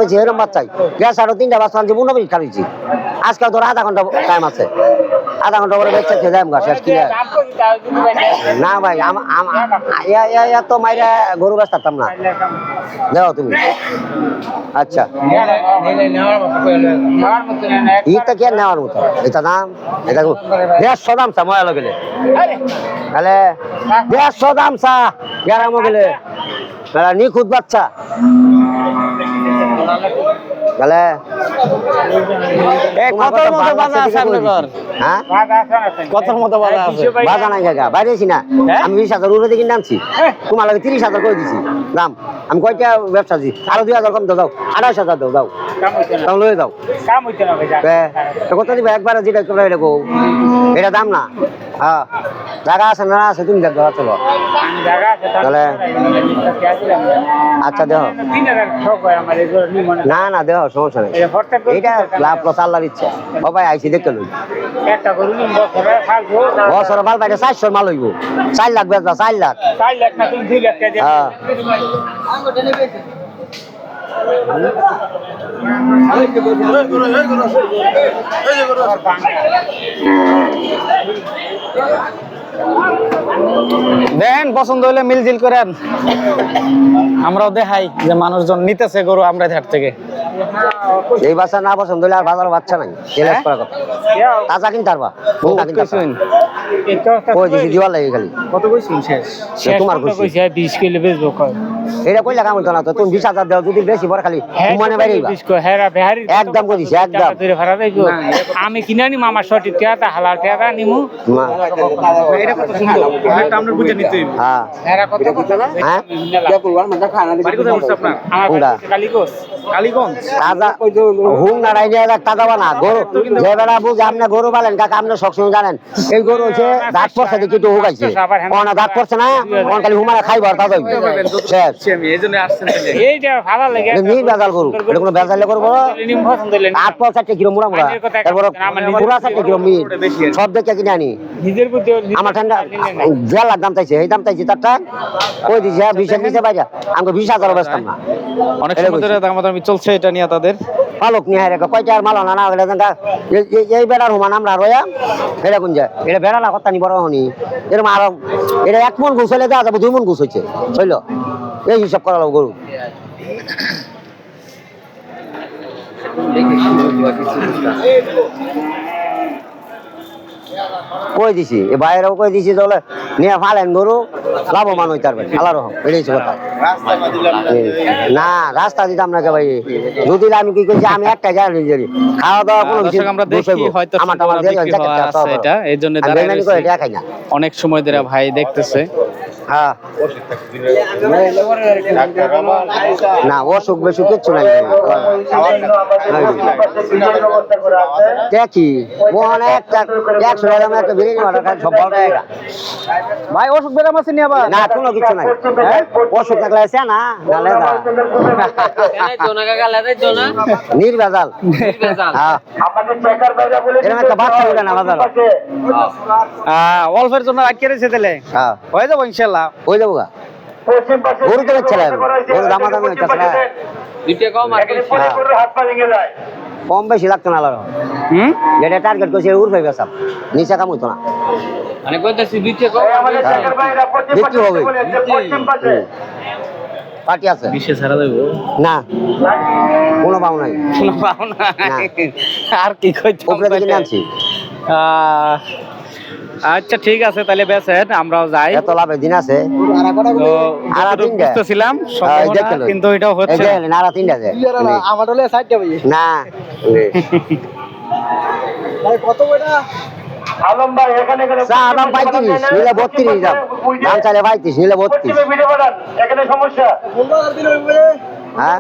এরকম বাচ্চাই গ্যাস আরো 3টা বাচ্চা আনছি 15 মিনিট খাইছি আজকে তোর আধা ঘন্টা টাইম আছে আধা ঘন্টা করে বেঁচে খেয়ে যাই শেষ কি না ভাই তো মাইরা গরু বেচতাম না যাও তুমি আচ্ছা ইটা কি নেওয়ার মতো এটা দাম এটা 150 দাম চা ময়া গেলে তাহলে 150 দাম চা গ্রামও গেলে নিখুঁত বাচ্চা তাহলে আমি 20,000 উড়ে দিকে নামছি তোমার লাগে 30,000 করে দিছি দাম আমি কয়টা ব্যবসা দিই আরো 2,000 কম দাও 28,000 দাও লয়ে দাও কত দিবা একবারে যেটা এটা দাম না হ্যাঁ জায়গা আছে না আছে তুমি দেখো চলো তাহলে আচ্ছা দেহ না না দেহ সমস্যা নেই এটা লাভ লস আল্লাহর ইচ্ছা ও ভাই আইসি দেখতে লই বছর মাল বাইরে 400 মাল হইব 4 লাখ বেচবা 4 লাখ না তুমি 2 লাখ টাকা দেন পছন্দ হলে মিলজিল করেন আমরাও দেখাই যে মানুষজন নিতেছে গরু আমরা হাট থেকে এই বাচ্চা না পছন্দ হলে আর বাজার বাচ্চা নাই এলাচ করার কথা তাজা কিনতে পারবা ওই দিছি দিওয়ার লাগে খালি কত কইছিন শেষ তোমার কইছি 20 কিলো বেচবো কয় এটা কইলা কাম হতো না তো তুমি 20,000 দাও যদি বেশি পরে খালি মানে বাইরেবা একদম কইছি একদম আমি কিনা নি মামা সঠিক টাকা হালাল টাকা নিমু এটা কত সুন্দর এটা আমরা বুঝে নিতে হইব হ্যাঁ এরা কত কত না হ্যাঁ বাড়ি কোথায় বসছ আপনার কোনটা কালীগঞ্জ তাজা হুম না রাইজে তাজা বানা গরু যে বেলা বুঝ আপনি গরু পালেন কাকা আপনি সবসময় জানেন এই গরু হচ্ছে দাঁত পড়ছে দেখি তো হুকাইছে কোন দাঁত পড়ছে না কোন খালি হুমারা খাইবার তাজা শেষ আমি এইজন্য আসছেন তাহলে এইটা ভালো লাগে নির বেজাল গরু এটা কোনো বেজালে গরু বড় নিম পছন্দ হইলেন দাঁত পড় 4 কিলো মুড়া মুড়া তারপর পুরা 4 কিলো মিট সব দেখে কিনে আনি নিজের বুদ্ধি আমার ঠান্ডা যে লাখ দাম চাইছে এই দাম চাইছে তারটা কই দিছে 20 নিচে বাইরা আমাকে 20,000 বেচতাম না অনেক সময় ধরে দামাদামি চলছে এটা নিয়ে তাদের পালক নিয়ে হারে কয়টা আর মাল না না হলে এই বেড়ার হুমান আমরা রয়া এটা কোন যায় এটা বেড়ালা কথা নি বড় হনি এরকম আর এটা 1 মন ঘুষ হলে দেওয়া যাবে 2 মন ঘুষ হয়েছে বুঝল এই হিসাব করা লাগবে গরু কই দিছি এ বাইরেও কই দিছি তাহলে নিয়ে ফালেন গরু লাভবান হইতে পারবেন আল্লাহ রহম এটাই কথা না রাস্তা দিতাম না কে ভাই যদি আমি কি করছি আমি একটা জায়গা নিজেরই খাওয়া দাওয়া কোনো কিছু আমরা দেখি হয়তো এটা এই জন্য অনেক সময় ধরে ভাই দেখতেছে হ্যাঁ না অসুখ বেসুখ কিচ্ছু নাই দেখি মোহন একটা 100 টাকা একটা বিরিয়ানি অর্ডার খাই সব ভালো টাকা ভাই অসুখ বেরাম আছে নি আবার না কোনো কিছু নাই অসুখ থাকলে আছে না গালে দা নির্ভেজাল হ্যাঁ এরকম একটা বাচ্চা উঠে না বাজার অল্পের জন্য রাখিয়ে রেখেছে তাহলে হ্যাঁ হয়ে যাবো ইনশাল্লাহ হয়ে যাবো গরু তো ছেলে গরু দামাদামি হইতেছে না কম বেশি লাগতো না আলাদা যেটা টার্গেট করছে উড়বে বেসাব নিচে কাম হইতো না বিক্রি হবে পার্টি আছে না কোনো পাও নাই আর কি কইতে উপরে দিকে নামছি আচ্ছা ঠিক আছে তাহলে বেসেন আমরাও যাই এত লাভের দিন আছে আর বুঝতেছিলাম কিন্তু এটাও হচ্ছে না আর 3টা আছে আমার হলে 60টা ভাই না ভাই কত কয়টা আলম ভাই এখানে দাম 35 নিলে 32 দাম চাইলে 35 নিলে 32 এখানে সমস্যা হ্যাঁ